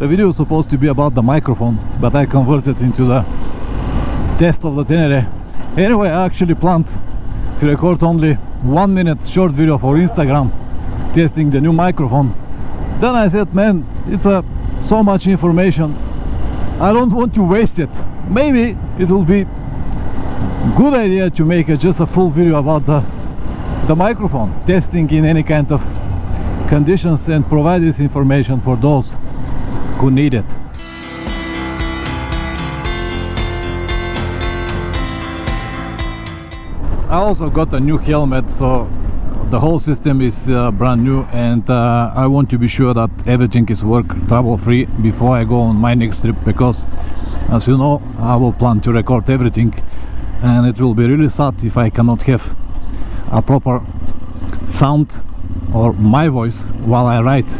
The video is supposed to be about the microphone, but I converted into the test of the Tenere. Anyway, I actually planned to record only 1 minute short video for Instagram testing the new microphone. Then I said, man, it's so much information, I don't want to waste it. Maybe it will be good idea to make just a full video about the microphone, testing in any kind of conditions, and provide this information for those who need it. I also got a new helmet, so the whole system is brand new, and I want to be sure that everything is trouble free before I go on my next trip, because as you know, I will plan to record everything, and it will be really sad if I cannot have a proper sound or my voice while I ride.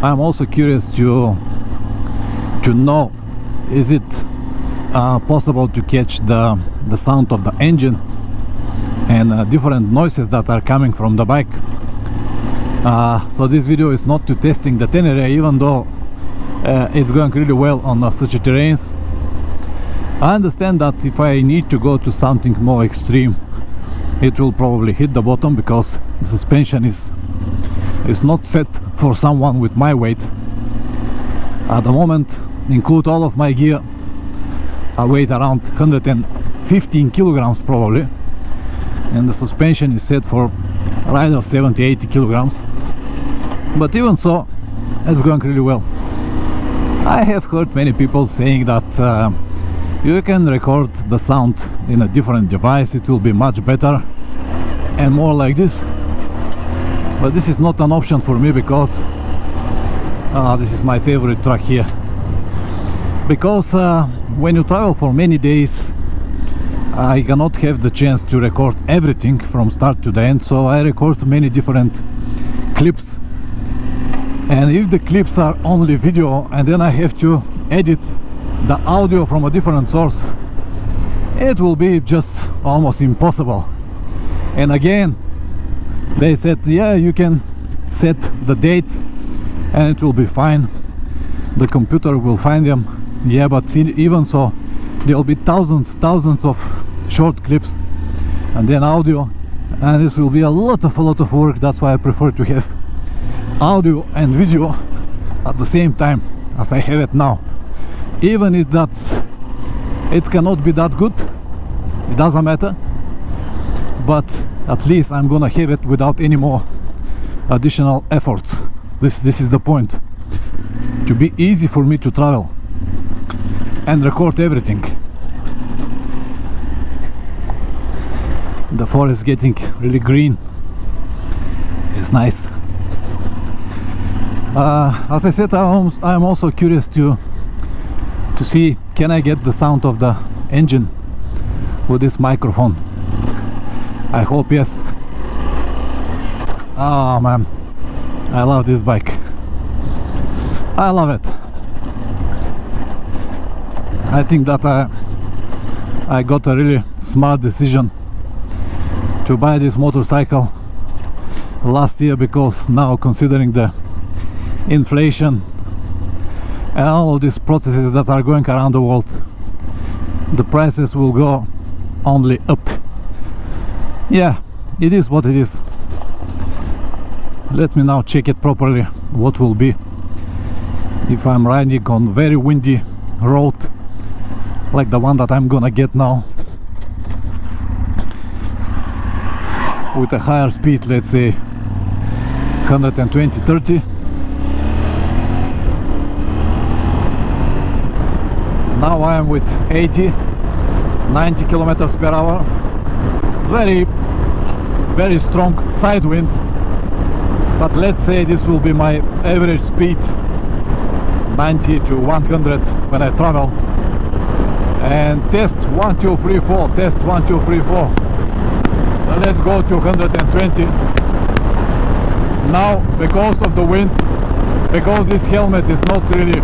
I'm also curious to know, is it possible to catch the sound of the engine and different noises that are coming from the bike. So this video is not to testing the Tenere, even though it's going really well on such a terrains. I understand that if I need to go to something more extreme, it will probably hit the bottom, because the suspension is not set for someone with my weight. At the moment, include all of my gear, I weigh around 115 kilograms probably, and the suspension is set for rather 70-80 kilograms. But even so, it's going really well. I have heard many people saying that you can record the sound in a different device, it will be much better and more like this. But this is not an option for me, because this is my favorite track here. Because when you travel for many days, I cannot have the chance to record everything from start to the end, so I record many different clips. And if the clips are only video and then I have to edit the audio from a different source, it will be just almost impossible. And again, they said, yeah, you can set the date and it will be fine, the computer will find them. Yeah, but even so, there will be thousands of short clips and then audio, and this will be a lot of work. That's why I prefer to have audio and video at the same time as I have it now. Even if it cannot be that good, it doesn't matter, but at least I'm gonna have it without any more additional efforts. This is the point, to be easy for me to travel and record everything. The forest is getting really green. This is nice. As I said, I'm also curious to see, can I get the sound of the engine with this microphone. I hope yes. Oh man, I love this bike. I love it. I think that I got a really smart decision to buy this motorcycle last year, because now, considering the inflation and all of these processes that are going around the world, the prices will go only up. Yeah, it is what it is. Let me now check it properly, what will be if I'm riding on very windy road like the one that I'm gonna get now, with a higher speed, let's say 120-30. Now I am with 80-90 kilometers per hour. Very strong side wind, but let's say this will be my average speed, 90 to 100 when I travel. And test 1 2 3 4, test 1 2 3 4. Let's go to 120. Now, because of the wind, because this helmet is not really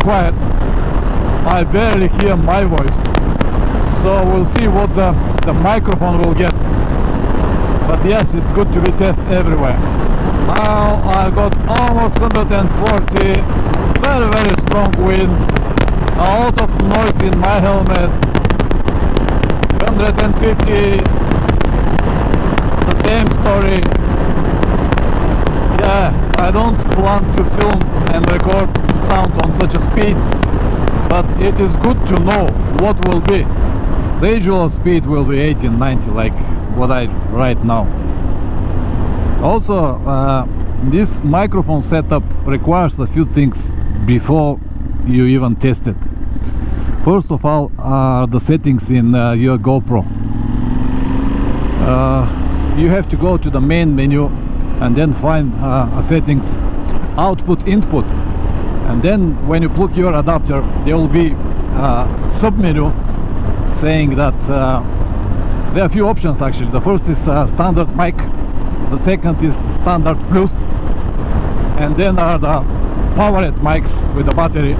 quiet, I barely hear my voice. So we'll see what the microphone will get. But yes, it's good to be tested everywhere. Now I got almost 140. very strong wind, a lot of noise in my helmet. 150, the same story. Yeah, I don't plan to film and record sound on such a speed, but it is good to know what will be. The usual speed will be 80-90, like what I right now. Also, this microphone setup requires a few things before you even test it. First of all are the settings in your GoPro. You have to go to the main menu and then find settings, output, input, and then when you plug your adapter there will be a sub-menu saying that there are a few options actually. The first is standard mic, the second is standard plus, and then are the powered mics with the battery.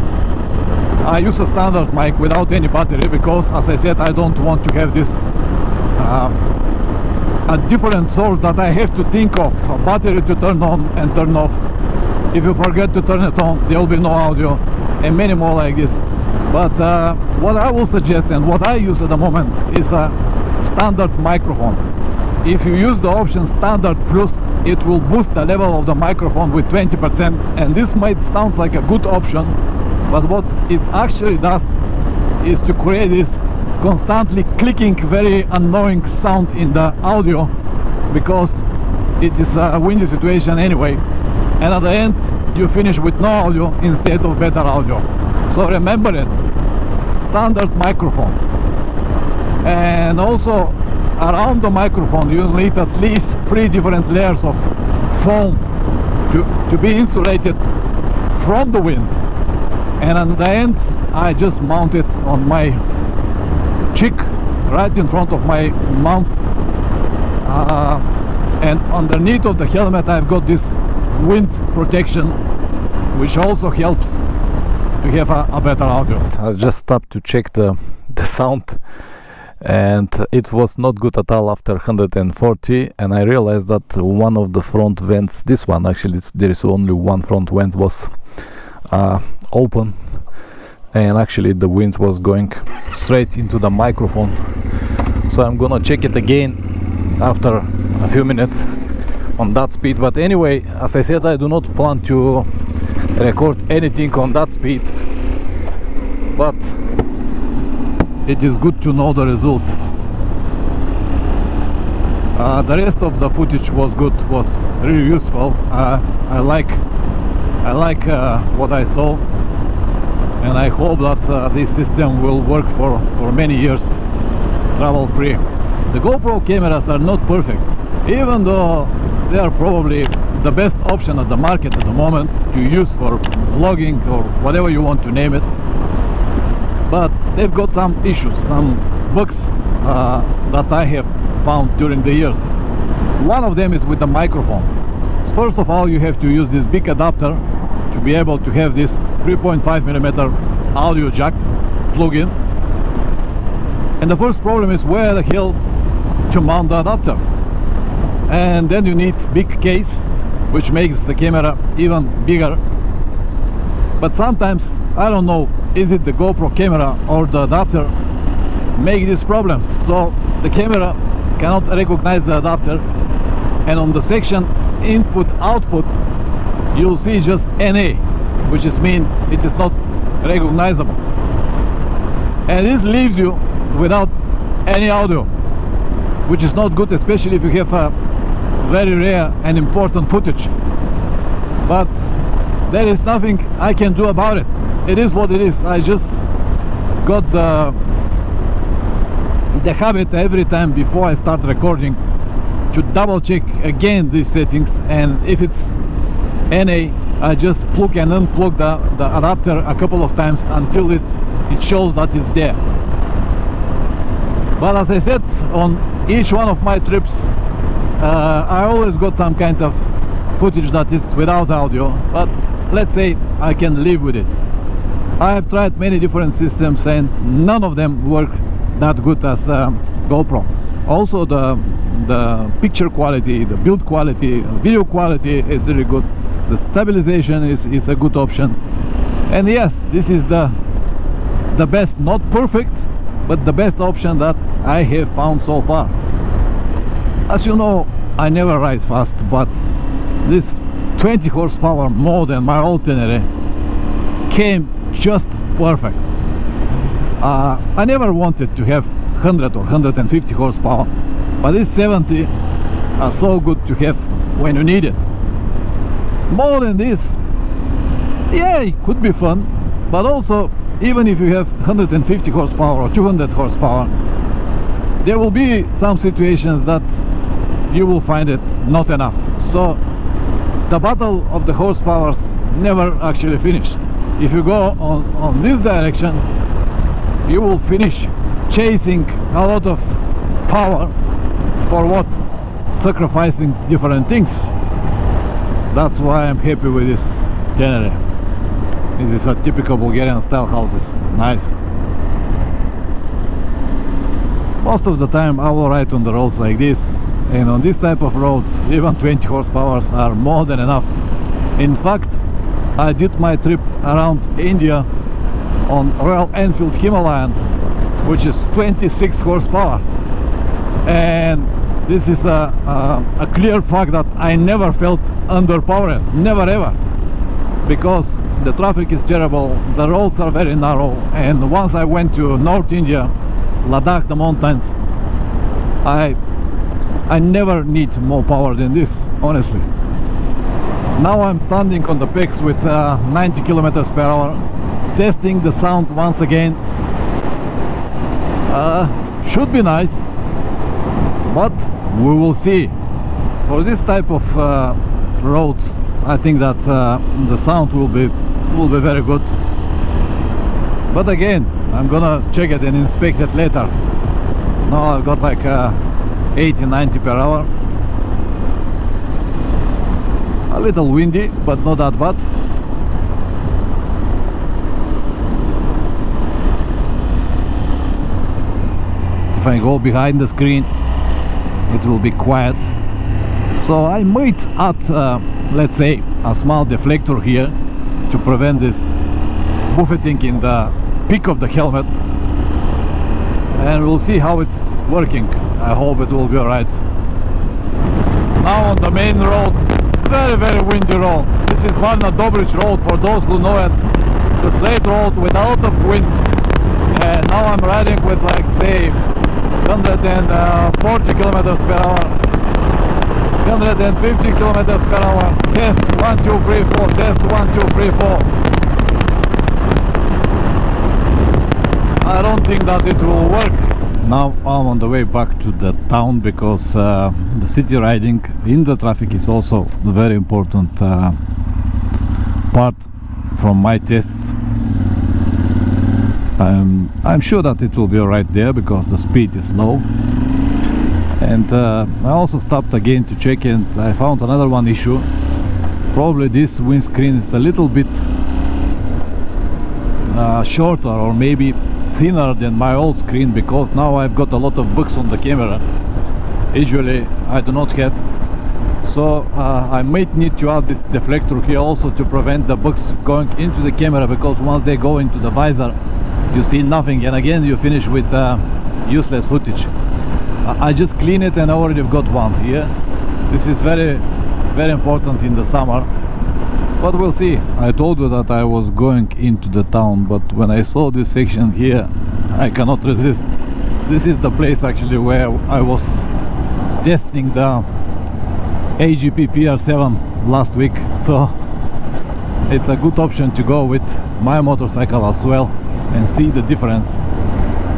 I use a standard mic without any battery because, as I said, I don't want to have this a different source that I have to think of, a battery to turn on and turn off. If you forget to turn it on, there will be no audio, and many more like this. But what I will suggest and what I use at the moment is a standard microphone. If you use the option standard plus, it will boost the level of the microphone with 20%, and this might sound like a good option, but what it actually does is to create this constantly clicking, very annoying sound in the audio, because it is a windy situation anyway, and at the end you finish with no audio instead of better audio. So remember it, standard microphone. And also around the microphone you need at least 3 different layers of foam to be insulated from the wind. And at the end I just mount it on my cheek, right in front of my mouth, and underneath of the helmet I've got this wind protection, which also helps to have a better audio. I just stopped to check the sound, and it was not good at all after 140, and I realized that one of the front vents, this one actually, there is only one front vent, was open, and actually the wind was going straight into the microphone. So I'm gonna check it again after a few minutes on that speed. But anyway, as I said, I do not plan to record anything on that speed, but it is good to know the result. The rest of the footage was good, was really useful. I like what I saw, and I hope that this system will work for many years, trouble free. The GoPro cameras are not perfect, even though they are probably the best option at the market at the moment to use for vlogging or whatever you want to name it, but they've got some issues, some bugs that I have found during the years. One of them is with the microphone. First of all, you have to use this big adapter to be able to have this 3.5mm audio jack plug-in. And the first problem is where the hell to mount the adapter. And then you need big case, which makes the camera even bigger. But sometimes, I don't know, is it the GoPro camera or the adapter make these problems? So the camera cannot recognize the adapter, and on the section input output you'll see just NA, which is mean it is not recognizable, and this leaves you without any audio, which is not good, especially if you have a very rare and important footage. But there is nothing I can do about it. It is what it is. I just got the habit every time before I start recording to double check again these settings, and if it's NA, I just plug and unplug the adapter a couple of times until it shows that it's there. But as I said, on each one of my trips I always got some kind of footage that is without audio, but let's say I can live with it. I have tried many different systems and none of them work that good as GoPro. Also the picture quality, the build quality, video quality is really good. The stabilization is a good option, And yes, this is the best, not perfect, but the best option that I have found so far. As you know, I never ride fast, but this 20 horsepower more than my old Tenere came just perfect. I never wanted to have 100 or 150 horsepower, but this 70 are so good to have when you need it. More than this, yeah, it could be fun, but also even if you have 150 horsepower or 200 horsepower, there will be some situations that you will find it not enough. So the battle of the horsepowers never actually finish. If you go on this direction, you will finish chasing a lot of power for what? Sacrificing different things. That's why I'm happy with this Tenere. This is a typical Bulgarian style houses. Nice. Most of the time I will ride on the roads like this, and on this type of roads even 20 horsepower are more than enough. In fact, I did my trip around India on Royal Enfield Himalayan, which is 26 horsepower, and this is a clear fact that I never felt underpowered, never ever, because the traffic is terrible, the roads are very narrow, and once I went to North India, Ladakh, the mountains, I never need more power than this, honestly. Now I'm standing on the peaks with 90 kilometers per hour, testing the sound once again. Should be nice, but we will see. For this type of roads, I think that the sound will be very good. But again, I'm gonna check it and inspect it later. Now I've got like 80-90 per hour. A little windy, but not that bad. If I go behind the screen, it will be quiet. So I might add, let's say, a small deflector here to prevent this buffeting in the peak of the helmet, and we'll see how it's working. I hope it will be alright. Now on the main road, very windy road. This is Varna Dobrich road, for those who know it. The straight road with a lot of wind, and now I'm riding with, like, say, 140 kilometers per hour, 150 kilometers per hour. Test 1 2 3 4. Test 1 2 3 4. I don't think that it will work. Now I'm on the way back to the town, because the city riding in the traffic is also a very important part from my tests. I'm sure that it will be alright there, because the speed is low. And I also stopped again to check, and I found another one issue. Probably this windscreen is a little bit shorter, or maybe thinner than my old screen, because now I've got a lot of bugs on the camera. Usually I do not have. So I might need to add this deflector here also to prevent the bugs going into the camera, because once they go into the visor, you see nothing, and again you finish with useless footage. I just clean it, and I already got one here. This is very important in the summer, but we'll see. I told you that I was going into the town, but when I saw this section here, I cannot resist. This is the place actually where I was testing the AGP PR7 last week, so it's a good option to go with my motorcycle as well and see the difference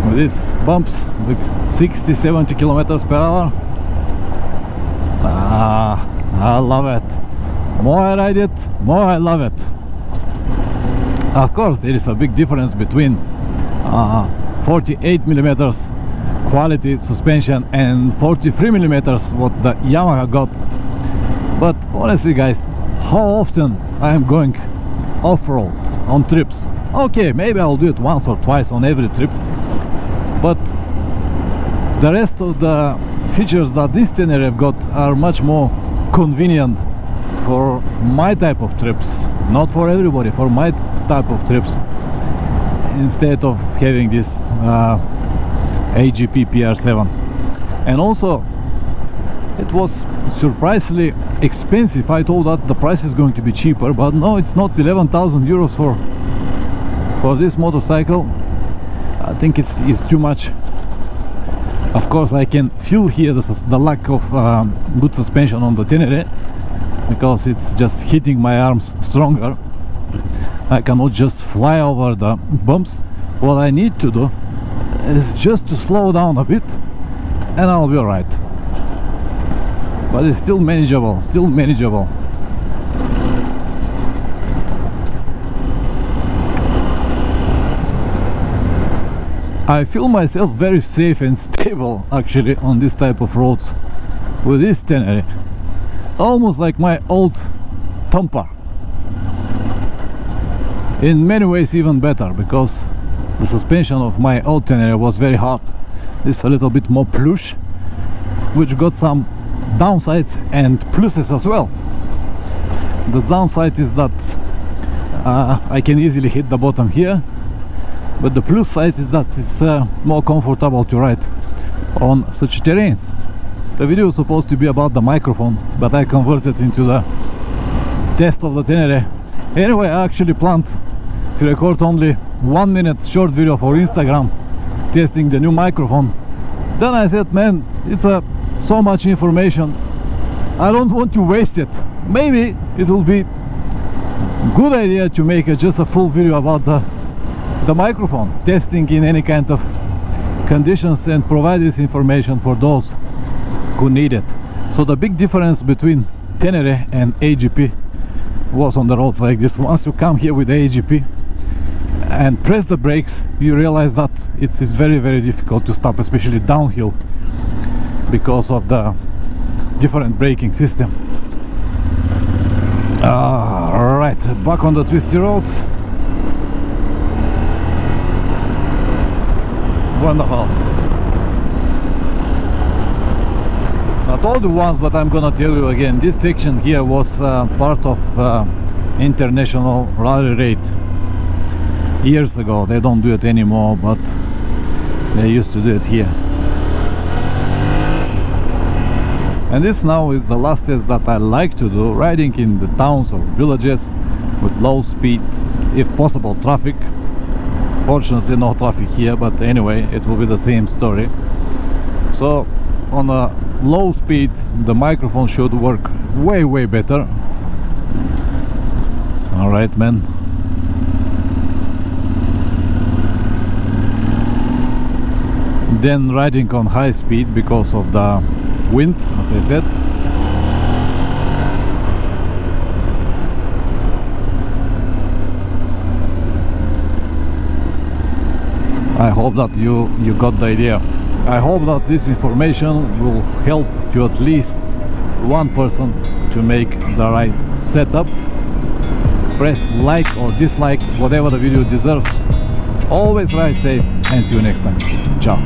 with these bumps with 60-70 kilometers per hour. I love it. More I ride it, more I love it. Of course, there is a big difference between 48 millimeters quality suspension and 43 millimeters what the Yamaha got. But honestly, guys, how often I am going off-road on trips? Okay, maybe I'll do it once or twice on every trip, but the rest of the features that this Tenere have got are much more convenient for my type of trips. Not for everybody, for my type of trips instead of having this AGP PR7. And also it was surprisingly expensive. I thought that the price is going to be cheaper, but no, it's not. 11,000 euros for this motorcycle. I think it's too much. Of course, I can feel here the lack of good suspension on the Tenere, because it's just hitting my arms stronger. I cannot just fly over the bumps. What I need to do is just to slow down a bit, and I'll be alright. But it's still manageable, still manageable. I feel myself very safe and stable actually on this type of roads with this Tenere. Almost like my old Tompa. In many ways even better, because the suspension of my old Tenere was very hard. This is a little bit more plush, which got some downsides and pluses as well. The downside is that I can easily hit the bottom here, but the plus side is that it's more comfortable to ride on such terrains. The video is supposed to be about the microphone, but I converted into the test of the Tenere. Anyway, I actually planned to record only 1 minute short video for Instagram testing the new microphone. Then I said, man, it's so much information, I don't want to waste it. Maybe it will be good idea to make just a full video about the microphone, testing in any kind of conditions, and provide this information for those who need it. So the big difference between Tenere and AGP was on the roads like this. Once you come here with the AGP and press the brakes, you realize that it's very, very difficult to stop, especially downhill, because of the different braking system. Right, back on the twisty roads. Wonderful. I told you once, but I'm gonna tell you again. This section here was part of international rally raid years ago. They don't do it anymore, but they used to do it here. And this now is the last test that I like to do, riding in the towns or villages with low speed, if possible traffic. Fortunately no traffic here, but anyway, it will be the same story. So on a low speed the microphone should work way, way better. Alright, man. Then riding on high speed because of the wind, as I said. I hope that you got the idea. I hope that this information will help to at least one person to make the right setup. Press like or dislike, whatever the video deserves. Always ride safe, and see you next time. Ciao.